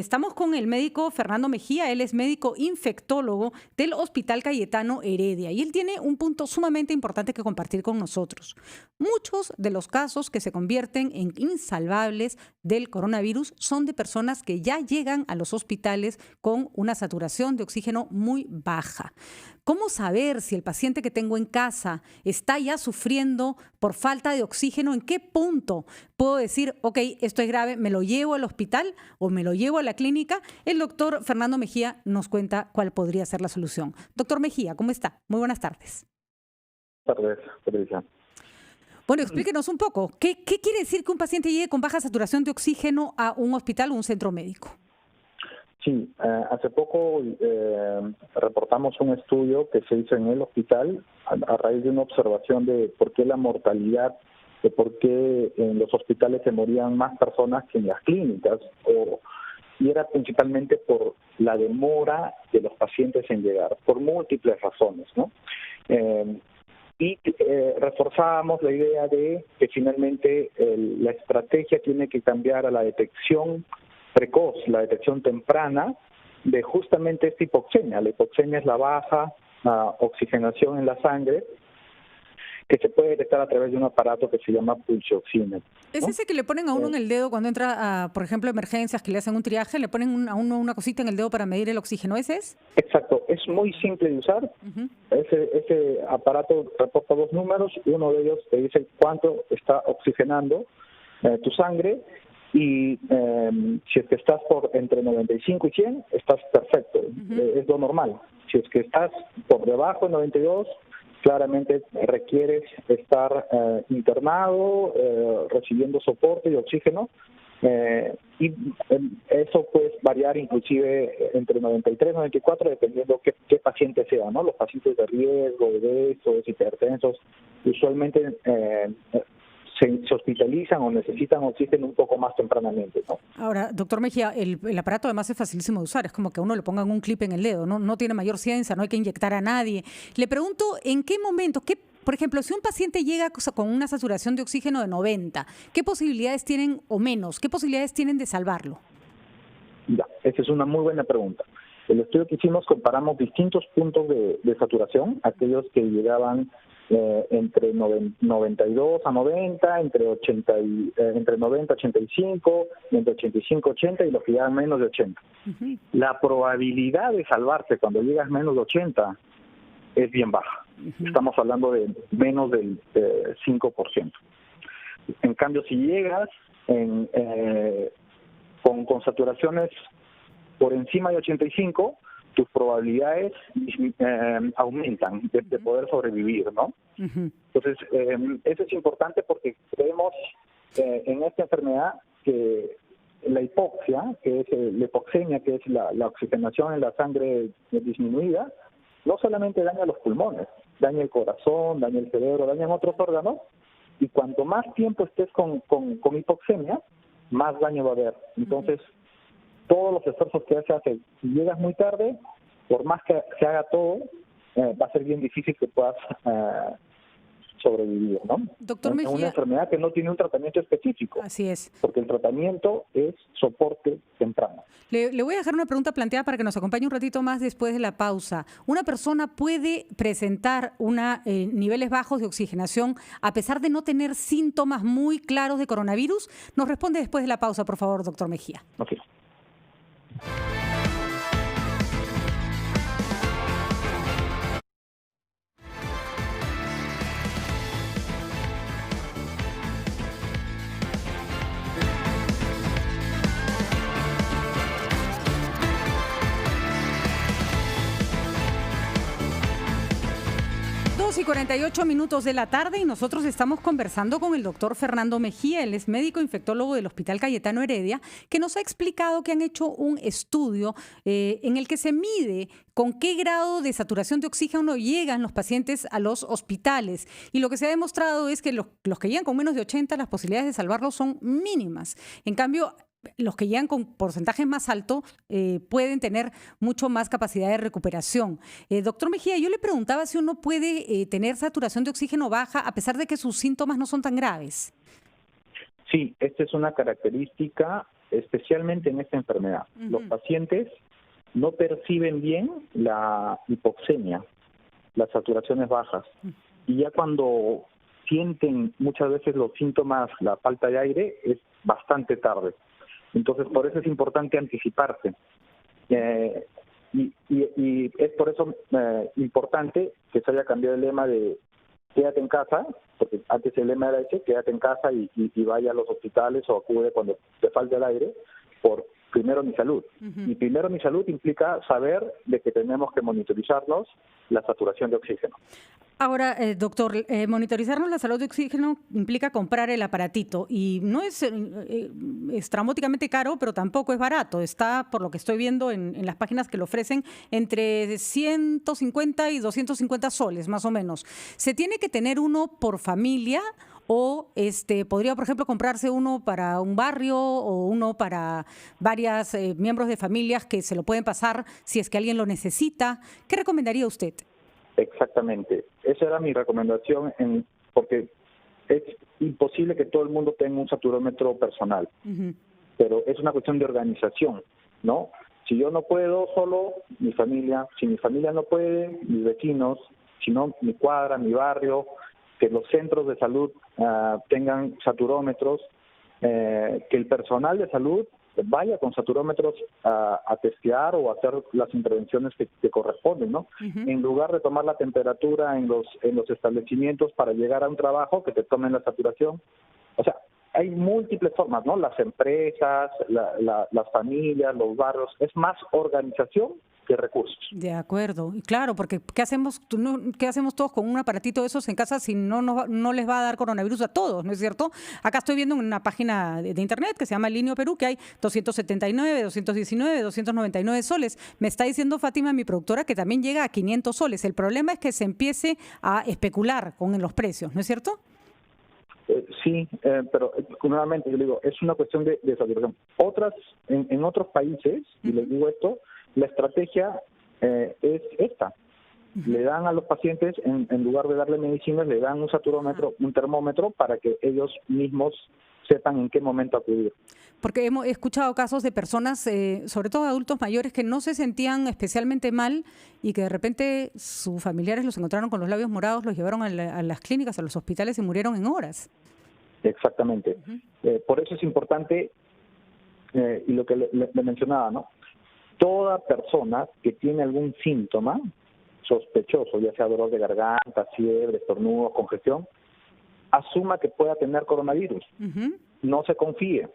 Estamos con el médico Fernando Mejía, él es médico infectólogo del Hospital Cayetano Heredia y él tiene un punto sumamente importante que compartir con nosotros. Muchos de los casos que se convierten en insalvables del coronavirus son de personas que ya llegan a los hospitales con una saturación de oxígeno muy baja. ¿Cómo saber si el paciente que tengo en casa está ya sufriendo por falta de oxígeno? ¿En qué punto puedo decir, ok, esto es grave, me lo llevo al hospital o me lo llevo a la clínica? El doctor Fernando Mejía nos cuenta cuál podría ser la solución. Doctor Mejía, ¿cómo está? Muy buenas tardes. Buenas tardes, Patricia. Bueno, explíquenos un poco, ¿qué quiere decir que un paciente llegue con baja saturación de oxígeno a un hospital o un centro médico? Sí, hace poco reportamos un estudio que se hizo en el hospital a raíz de una observación de por qué la mortalidad, de por qué en los hospitales se morían más personas que en las clínicas, y era principalmente por la demora de los pacientes en llegar, por múltiples razones, ¿no? Reforzábamos la idea de que finalmente la estrategia tiene que cambiar a la detección precoz, la detección temprana de justamente esta hipoxemia. La hipoxemia es la baja oxigenación en la sangre que se puede detectar a través de un aparato que se llama pulsioxímetro, ¿no? ¿Es ese que le ponen a uno en el dedo cuando entra a, por ejemplo, emergencias, que le hacen un triaje, le ponen a uno una cosita en el dedo para medir el oxígeno? ¿Ese es? Exacto, es muy simple de usar. Ese aparato reporta dos números y uno de ellos te dice cuánto está oxigenando tu sangre. Y si es que estás por entre 95 y 100, estás perfecto, es lo normal. Si es que estás por debajo de 92, claramente requieres estar internado, recibiendo soporte y oxígeno, y eso puede variar inclusive entre 93 y 94, dependiendo qué paciente sea, ¿no? Los pacientes de riesgo, obesos, hipertensos, usualmente se hospitalizan o necesitan oxígeno un poco más tempranamente, ¿no? Ahora, doctor Mejía, el aparato además es facilísimo de usar, es como que a uno le pongan un clip en el dedo, no tiene mayor ciencia, no hay que inyectar a nadie. Le pregunto, ¿en qué momento, por ejemplo, si un paciente llega con una saturación de oxígeno de 90, ¿qué posibilidades tienen o menos? ¿Qué posibilidades tienen de salvarlo? Ya, esa es una muy buena pregunta. El estudio que hicimos comparamos distintos puntos de saturación, aquellos que llegaban entre 92 a 90, entre 90 a 85, entre 85 a 80 y los que llegan menos de 80. La probabilidad de salvarse cuando llegas menos de 80 es bien baja. Estamos hablando de menos del 5%. En cambio, si llegas con saturaciones por encima de 85, tus probabilidades aumentan de poder sobrevivir, ¿no? Entonces, eso es importante porque creemos en esta enfermedad que la hipoxia, que es la hipoxemia, que es la oxigenación en la sangre disminuida, no solamente daña los pulmones, daña el corazón, daña el cerebro, daña otros órganos, y cuanto más tiempo estés con hipoxemia, más daño va a haber. Entonces, todos los esfuerzos que se hacen, si llegas muy tarde, por más que se haga todo, va a ser bien difícil que puedas sobrevivir, ¿no? Doctor Mejía, una enfermedad que no tiene un tratamiento específico. Así es. Porque el tratamiento es soporte temprano. Le voy a dejar una pregunta planteada para que nos acompañe un ratito más después de la pausa. ¿Una persona puede presentar niveles bajos de oxigenación a pesar de no tener síntomas muy claros de coronavirus? Nos responde después de la pausa, por favor, doctor Mejía. Okay. 2:48 minutos de la tarde y nosotros estamos conversando con el doctor Fernando Mejía, él es médico infectólogo del Hospital Cayetano Heredia, que nos ha explicado que han hecho un estudio en el que se mide con qué grado de saturación de oxígeno llegan los pacientes a los hospitales. Y lo que se ha demostrado es que los que llegan con menos de 80, las posibilidades de salvarlos son mínimas. En cambio, los que llegan con porcentajes más altos pueden tener mucho más capacidad de recuperación. Doctor Mejía, yo le preguntaba si uno puede tener saturación de oxígeno baja a pesar de que sus síntomas no son tan graves. Sí, esta es una característica especialmente en esta enfermedad. Los pacientes no perciben bien la hipoxemia, las saturaciones bajas, y ya cuando sienten muchas veces los síntomas, la falta de aire, es bastante tarde. Entonces, por eso es importante anticiparse. Y es por eso importante que se haya cambiado el lema de quédate en casa, porque antes el lema era ese, quédate en casa y vaya a los hospitales o acude cuando te falte el aire, por primero mi salud. Y primero mi salud implica saber de que tenemos que monitorizarnos la saturación de oxígeno. Ahora, doctor, monitorizarnos la salud de oxígeno implica comprar el aparatito y no es estrambóticamente caro, pero tampoco es barato. Está, por lo que estoy viendo en las páginas que lo ofrecen, entre 150 y 250 soles, más o menos. ¿Se tiene que tener uno por familia o podría, por ejemplo, comprarse uno para un barrio o uno para varios miembros de familias que se lo pueden pasar si es que alguien lo necesita? ¿Qué recomendaría usted? Exactamente. Esa era mi recomendación, porque es imposible que todo el mundo tenga un saturómetro personal, pero es una cuestión de organización, ¿no? Si yo no puedo solo, mi familia, si mi familia no puede, mis vecinos, si no, mi cuadra, mi barrio, que los centros de salud tengan saturómetros, que el personal de salud vaya con saturómetros a testear o a hacer las intervenciones que corresponden, ¿no? En lugar de tomar la temperatura en los establecimientos para llegar a un trabajo, que te tomen la saturación. O sea, hay múltiples formas, ¿no? Las empresas, las familias, los barrios. Es más organización que recursos. De acuerdo. Y claro, porque ¿qué hacemos todos con un aparatito de esos en casa si no les va a dar coronavirus a todos, ¿no es cierto? Acá estoy viendo en una página de internet que se llama Linio Perú que hay 279, 219, 299 soles. Me está diciendo Fátima, mi productora, que también llega a 500 soles. El problema es que se empiece a especular con los precios, ¿no es cierto? Sí, pero nuevamente yo digo, es una cuestión de saturación. En otros países, y les digo esto, la estrategia es esta. Le dan a los pacientes, en lugar de darle medicinas, le dan un saturómetro, un termómetro, para que ellos mismos sepan en qué momento acudir. Porque hemos escuchado casos de personas, sobre todo adultos mayores, que no se sentían especialmente mal y que de repente sus familiares los encontraron con los labios morados, los llevaron a las clínicas, a los hospitales y murieron en horas. Exactamente. Por eso es importante, y lo que le mencionaba, ¿no? Toda persona que tiene algún síntoma sospechoso, ya sea dolor de garganta, fiebre, estornudos, congestión, asuma que pueda tener coronavirus. No se confíe.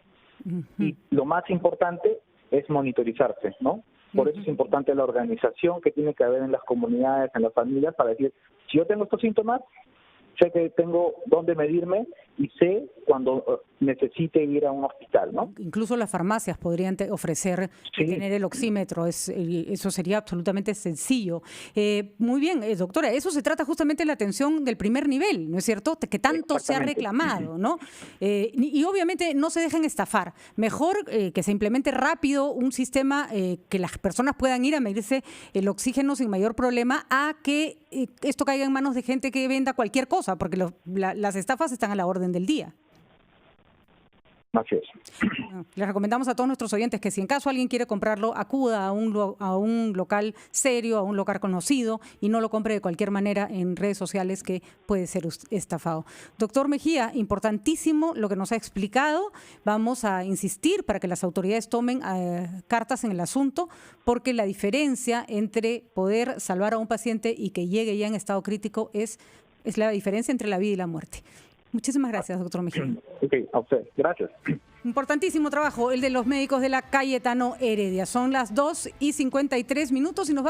Y lo más importante es monitorizarse, ¿no? Por eso es importante la organización que tiene que haber en las comunidades, en las familias, para decir, si yo tengo estos síntomas, sé que tengo dónde medirme y sé cuando necesite ir a un hospital, ¿no? Incluso las farmacias podrían ofrecer tener el oxímetro, eso sería absolutamente sencillo. Muy bien, doctora, eso se trata justamente de la atención del primer nivel, ¿no es cierto? Que tanto se ha reclamado, ¿no? Y obviamente no se dejen estafar. Mejor que se implemente rápido un sistema que las personas puedan ir a medirse el oxígeno sin mayor problema, a que esto caiga en manos de gente que venda cualquier cosa, porque las estafas están a la orden del día. Así es. Les recomendamos a todos nuestros oyentes que si en caso alguien quiere comprarlo, acuda a un local serio, a un local conocido y no lo compre de cualquier manera en redes sociales, que puede ser estafado. Doctor Mejía, importantísimo lo que nos ha explicado. Vamos a insistir para que las autoridades tomen cartas en el asunto, porque la diferencia entre poder salvar a un paciente y que llegue ya en estado crítico es la diferencia entre la vida y la muerte. Muchísimas gracias, doctor Mejía. Ok, a usted. Gracias. Importantísimo trabajo el de los médicos de la Cayetano Heredia. Son las 2:53 y nos vamos.